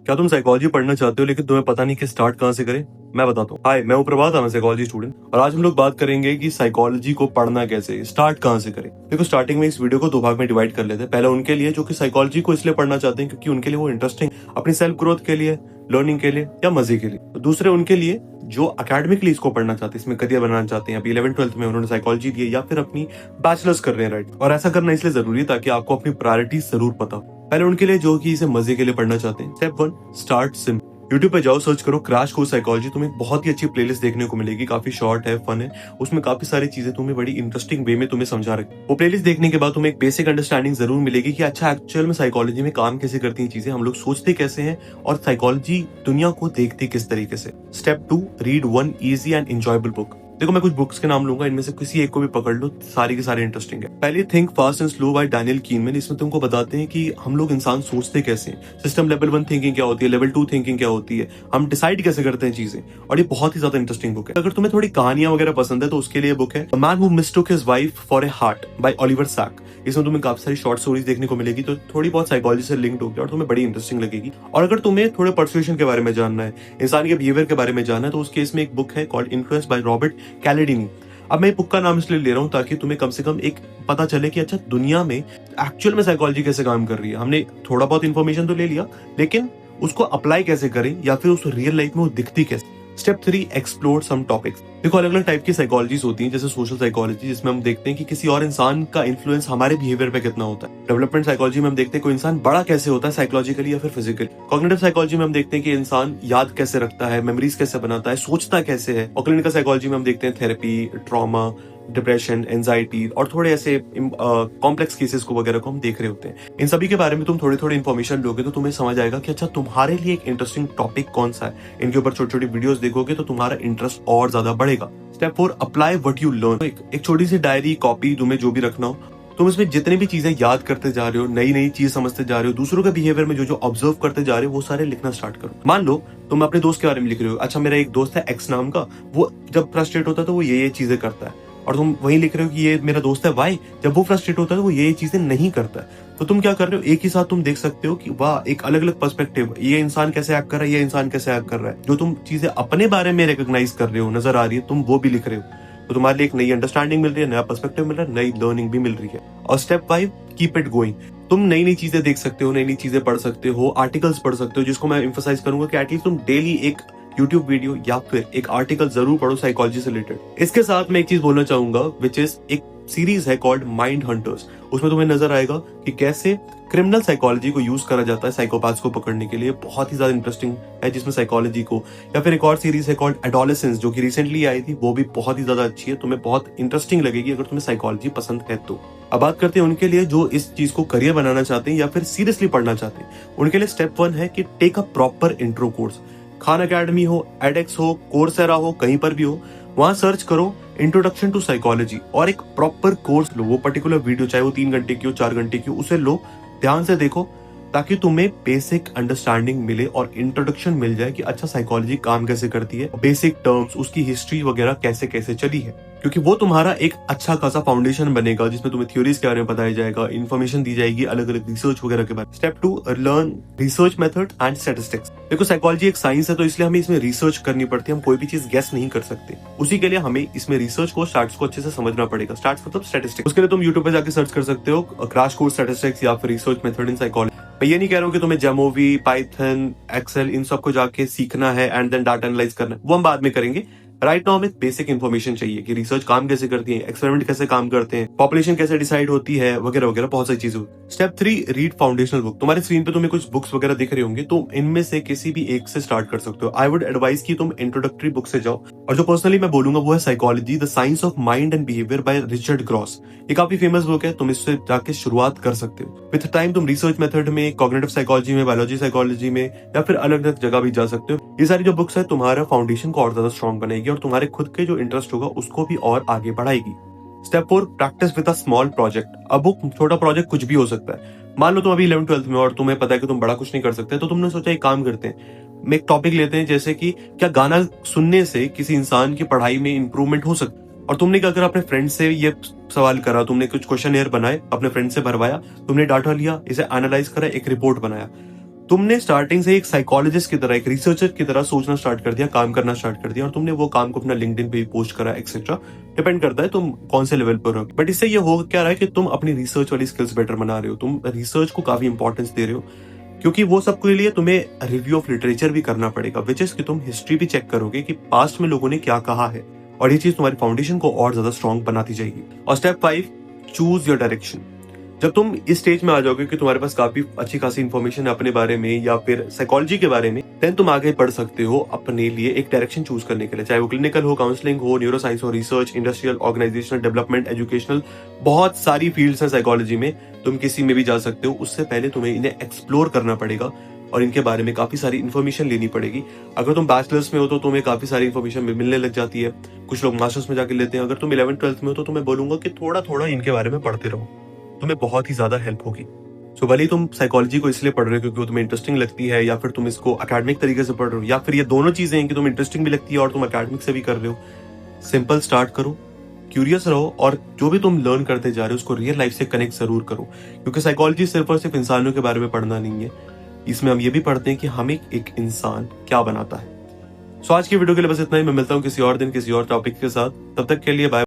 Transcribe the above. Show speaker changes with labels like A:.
A: क्या तुम साइकोलॉजी पढ़ना चाहते हो लेकिन तुम्हें पता नहीं कि स्टार्ट कहाँ से करें? मैं बताता हूँ। हाय, मैं हूँ प्रभात, मैं साइकोलॉजी स्टूडेंट और आज हम लोग बात करेंगे कि साइकोलॉजी को पढ़ना कैसे, स्टार्ट कहाँ से करें। देखो, स्टार्टिंग में इस वीडियो को दो भाग में डिवाइड कर लेते हैं। पहले उनके लिए जो कि साइकोलॉजी को इसलिए पढ़ना चाहते हैं क्योंकि उनके लिए वो इंटरेस्टिंग, अपनी सेल्फ ग्रोथ के लिए, लर्निंग के लिए या मजे के लिए। तो दूसरे उनके लिए जो अकेडमिकली इसको पढ़ना चाहते हैं, इसमें करियर बनाना चाहते हैं, अभी 11th-12th में उन्होंने साइकोलॉजी ली है या फिर अपनी बैचलर्स कर रहे हैं, राइट। और ऐसा करना इसलिए जरूरी है ताकि आपको अपनी प्रायोरिटीज जरूर पता हो। पहले उनके लिए जो कि इसे मजे के लिए पढ़ना चाहते हैं, स्टेप 1, स्टार्ट सिंपल। यूट्यूब पे जाओ, सर्च करो क्रैश कोर्स साइकोलॉजी, तुम्हें बहुत ही अच्छी प्लेलिस्ट देखने को मिलेगी। काफी शॉर्ट है, फन है, उसमें काफी सारी चीजें तुम्हें बड़ी इंटरेस्टिंग वे में तुम्हें समझा रहे। वो प्लेलिस्ट देखने के बाद तुम्हें एक बेसिक अंडरस्टैंडिंग जरूर मिलेगी कि अच्छा एक्चुअल में साइकोलॉजी में काम कैसे करती हैं चीजें, हम लोग सोचते कैसे हैं और साइकोलॉजी दुनिया को देखती किस तरीके से। Step 2, read one easy and enjoyable book. देखो, मैं कुछ बुक्स के नाम लूंगा, इनमें से किसी एक को भी पकड़ लो, सारी के सारे इंटरेस्टिंग है। पहले think fast and slow by Daniel Kahneman. इसमें तुमको बताते हैं कि हम लोग इंसान सोचते कैसे हैं, सिस्टम लेवल 1 थिंकिंग क्या होती है, लेवल 2 थिंकिंग क्या होती है, हम डिसाइड कैसे करते हैं चीजें, और ये बहुत ही ज्यादा इंटरेस्टिंग बुक है। अगर तुम्हें थोड़ी कहानियां वगैरह पसंद है तो उसके लिए बुक है man who mistook his wife for a hat by Oliver Sacks. इसमें तुम्हें काफी सारी शॉर्ट स्टोरीज देखने को मिलेगी, तो थोड़ी बहुत साइकोलॉजी से लिंक्ड होगी और तुम्हें बड़ी इंटरेस्टिंग लगेगी। और अगर तुम्हें थोड़े परसुएशन के बारे में जानना है, इंसान के बिहेवियर के बारे में जानना है, तो उसके इसमें एक बुक है कॉल्ड इन्फ्लुएंस बाय रॉबर्ट कैलेडिनी। अब मैं बुक का नाम इसलिए ले रहा हूं ताकि तुम्हें कम से कम एक पता चले कि अच्छा दुनिया में एक्चुअल में साइकोलॉजी कैसे काम कर रही है। हमने थोड़ा बहुत इन्फॉर्मेशन तो ले लिया, लेकिन उसको अप्लाई कैसे करें या फिर उस रियल लाइफ में वो दिखती कैसे। Step 3, explore some topics. देखो, अलग अलग टाइप की साइकोलॉजीज होती हैं, जैसे सोशल साइकोलॉजी जिसमें हम देखते हैं कि किसी और इंसान का इन्फ्लुएंस हमारे बिहेवियर पे कितना होता है। डेवलपमेंट साइकोलॉजी में हम देखते हैं कोई इंसान बड़ा कैसे होता है साइकोलॉजिकली या फिर फिजिकली। कॉग्निटिव साइकोलॉजी में हम देखते हैं कि इंसान याद कैसे रखता है, मेमोरीज कैसे बनाता है, सोचता कैसे है। और क्लिनिकल साइकोलॉजी में हम देखते हैं थेरेपी, ट्रॉमा, डिप्रेशन, एंजाइटी और थोड़े ऐसे कॉम्प्लेक्स केसेस को वगैरह को हम देख रहे होते हैं। इन सभी के बारे में तुम थोड़ी थोड़ी इन्फॉर्मेशन लोगे तो तुम्हें समझ आएगा कि अच्छा तुम्हारे लिए एक इंटरेस्टिंग टॉपिक कौन सा है। इनके ऊपर छोटी छोटी वीडियोस देखोगे तो तुम्हारा इंटरेस्ट और ज्यादा बढ़ेगा। Step 4, apply what you learn. एक छोटी सी डायरी, कॉपी, तुम्हें जो भी रखना हो, तुम इसमें जितनी भी चीजें याद करते जा रहे हो, नई नई चीज समझते जा रहे हो, दूसरों के बिहेवियर में जो जो ऑब्जर्व करते जा रहे हो, वो सारे लिखना स्टार्ट करो। मान लो तुम अपने दोस्त के बारे में लिख रहे हो, अच्छा मेरा एक दोस्त है एक्स नाम का, वो जब फ्रस्ट्रेट होता है तो वो ये चीजें करता है, और तुम वही लिख रहे हो कि ये मेरा दोस्त है वाई, जब वो फ्रस्ट्रेट होता है तो वो ये चीजें नहीं करता है। तो तुम क्या कर रहे हो, एक ही साथ तुम देख सकते हो कि वाह, एक अलग अलग पर्सपेक्टिव, ये इंसान कैसे एक्ट कर रहा है, ये इंसान कैसे एक्ट कर रहा है। जो तुम चीजें अपने बारे में रिकॉग्नाइज कर रहे हो, नजर आ रही है, तुम वो भी लिख रहे हो, तो तुम्हारे लिए एक नई अंडरस्टैंडिंग मिल रही है, नया पर्सपेक्टिव मिल रहा है, नई लर्निंग भी मिल रही है। और स्टेप 5, कीप इट गोइंग। तुम नई नई चीजें देख सकते हो, नई नई चीजें पढ़ सकते हो, आर्टिकल्स पढ़ सकते हो, जिसको मैं एम्फसाइज करूंगा कि एटलीस्ट तुम डेली एक यूट्यूब वीडियो या फिर एक आर्टिकल जरूर पढ़ो साइकोलॉजी से रिलेटेड। इसके साथ मैं एक चीज बोलना चाहूंगा विच इज एक सीरीज है कॉल्ड माइंड हंटर्स। उसमें तुम्हें नजर आएगा कि कैसे क्रिमिनल साइकोलॉजी को यूज करा जाता है साइकोपैथ्स को पकड़ने के लिए। बहुत ही ज्यादा इंटरेस्टिंग है जिसमें साइकोलॉजी को, या फिर एक और सीरीज है कॉल्ड एडोलेसेंस जो कि रिसेंटली आई थी, वो भी बहुत ही ज्यादा अच्छी है, तुम्हें बहुत इंटरेस्टिंग लगेगी अगर तुम्हें साइकोलॉजी पसंद है तो। अब बात करते हैं उनके लिए जो इस चीज को करियर बनाना चाहते हैं या फिर सीरियसली पढ़ना चाहते हैं। उनके लिए स्टेप 1 है कि take a proper intro course. Khan academy हो, एडेक्स हो, कोर्सेरा हो, कहीं पर भी हो, वहां सर्च करो इंट्रोडक्शन टू साइकोलॉजी और एक प्रॉपर कोर्स लो। वो पर्टिकुलर वीडियो चाहे वो 3 घंटे की हो, 4 घंटे की हो, उसे लो, ध्यान से देखो, ताकि तुम्हें बेसिक अंडरस्टैंडिंग मिले और इंट्रोडक्शन मिल जाए कि अच्छा साइकोलॉजी काम कैसे करती है, बेसिक टर्म्स, उसकी हिस्ट्री वगैरह कैसे कैसे चली है, क्योंकि वो तुम्हारा एक अच्छा खासा फाउंडेशन बनेगा जिसमें तुम्हें थ्योरीज के बारे में बताया जाएगा, इन्फॉर्मेशन दी जाएगी अलग अलग रिसर्च वगैरह के बारे में। Step 2, learn research method and statistics. देखो, साइकोलॉजी एक साइंस है तो इसलिए हमें इसमें रिसर्च करनी पड़ती है, हम कोई भी चीज गेस नहीं कर सकते। उसी के लिए हमें इसमें रिसर्च को, स्टार्ट्स को अच्छे से समझना पड़ेगा। स्टार्ट्स मतलब स्टैटिस्टिक्स। उसके लिए तुम यूट्यूब पे जाकर सर्च कर सकते हो क्रैश कोर्स स्टैटिस्टिक्स या फिर रिसर्च मेथड इन साइकोलॉजी। मैं ये नहीं कह रहा हूँ कि तुम्हें जेमोवी, पाइथन, एक्सेल इन सबको जाके सीखना है एंड देन डाटा एनालाइज करना है, वो हम बाद में करेंगे। राइट नाउ हमें बेसिक इन्फॉर्मेशन चाहिए कि रिसर्च काम कैसे करती है, एक्सपेरिमेंट कैसे काम करते हैं, पॉपुलेशन कैसे डिसाइड होती है, वगैरह वगैरह बहुत सारी चीजें। Step 3, read foundational book. तुम्हारे स्क्रीन पे तुम्हें कुछ बुक्स वगैरह दिख रहे होंगे, तुम इनमें से किसी भी एक से स्टार्ट कर सकते हो। आई वुड एडवाइस कि तुम इंट्रोडक्टरी बुक से जाओ, और जो पर्सनली मैं बोलूंगा वो है psychology the science of mind and behaviour by Richard gross. ये काफी फेमस बुक है, तुम इससे जाके शुरुआत कर सकते हो। विद टाइम तुम रिसर्च मेथड में, कॉग्निटिव साइकोलॉजी में, बायोलॉजी साइकोलॉजी में या फिर अलग अलग जगह भी जा सकते हो। ये सारी जो बुक्स है तुम्हारा फाउंडेशन को और ज्यादा स्ट्रॉन्ग बनाएगी और तुम्हारे खुद के जो इंटरेस्ट होगा उसको भी और आगे बढ़ाएगी। Step 4, practice with a small project. अब वो छोटा प्रोजेक्ट कुछ भी हो सकता है। मान लो तुम अभी 11th-12th में और तुम्हें पता है कि तुम बड़ा कुछ नहीं कर सकते, तो तुमने सोचा एक काम करते हैं, मैं एक टॉपिक लेते हैं जैसे कि क्या गाना सुनने से किसी इंसान की पढ़ाई में इंप्रूवमेंट हो सकता है। और तुमने क्या करा, अपने फ्रेंड से ये सवाल करा, तुमने कुछ क्वेश्चन बनाए, अपने फ्रेंड से भरवाया, तुमने डाटा लिया, इसे एनालाइज करा, एक रिपोर्ट बनाया। तुमने स्टार्टिंग से एक साइकोलॉजिस्ट की तरह, एक रिसर्चर की तरह सोचना स्टार्ट कर दिया, काम करना स्टार्ट कर दिया, और तुमने वो काम को अपना लिंक्डइन पे भी पोस्ट करा एक्सेट्रा। डिपेंड करता है तुम कौन से लेवल पर हो। बट इससे ये हो क्या रहा है कि तुम अपनी रिसर्च वाली स्किल्स बेटर बना रहे हो, तुम रिसर्च को काफी इंपॉर्टेंस दे रहे हो, क्योंकि वो सब के लिए तुम्हें रिव्यू ऑफ लिटरेचर भी करना पड़ेगा, विच इज कि तुम हिस्ट्री भी चेक करोगे कि पास्ट में लोगों ने क्या कहा है, और ये चीज तुम्हारी फाउंडेशन को और ज्यादा स्ट्रॉन्ग बनाती जाएगी। और स्टेप 5, चूज योर डायरेक्शन। जब तुम इस स्टेज में आ जाओगे कि तुम्हारे पास काफी अच्छी खासी इंफॉर्मेशन है अपने बारे में या फिर साइकोलॉजी के बारे में, देन तुम आगे बढ़ सकते हो अपने लिए एक डायरेक्शन चूज करने के लिए, चाहे वो क्लिनिकल हो, काउंसलिंग हो, न्यूरो साइंस हो, research, industrial, organisational development, educational, बहुत सारी फील्ड्स हैं साइकोलॉजी में, तुम किसी में भी जा सकते हो। उससे पहले तुम्हें इन्हें एक्सप्लोर करना पड़ेगा और इनके बारे में काफी सारी इन्फॉर्मेशन लेनी पड़ेगी। अगर तुम बैचलर्स में हो तो तुम्हें काफी सारी इन्फॉर्मेशन मिलने लग जाती है, कुछ लोग मास्टर्स में जाके लेते हैं। अगर तुम 11th-12th में हो तो तुम्हें बोलूंगा कि थोड़ा थोड़ा इनके बारे में पढ़ते रहो, तुम्हें बहुत ही ज्यादा हेल्प होगी। सो भले ही तुम साइकोलॉजी को इसलिए पढ़ रहे हो क्योंकि वो तुम्हें इंटरेस्टिंग लगती है, या फिर तुम इसको अकेडमिक तरीके से पढ़ रहे हो, या फिर ये दोनों चीजें हैं कि तुम इंटरेस्टिंग भी लगती है और तुम अकेडमिक से भी कर रहे हो, सिंपल स्टार्ट करो, क्यूरियस रहो, और जो भी तुम लर्न करते जा रहे हो उसको रियल लाइफ से कनेक्ट जरूर करो, क्योंकि साइकोलॉजी सिर्फ और सिर्फ इंसानों के बारे में पढ़ना नहीं है, इसमें हम ये भी पढ़ते हैं कि हमें एक इंसान क्या बनाता है। सो आज की वीडियो के लिए बस इतना ही। मैं मिलता हूँ किसी और दिन किसी और टॉपिक के साथ, तब तक के लिए बाय।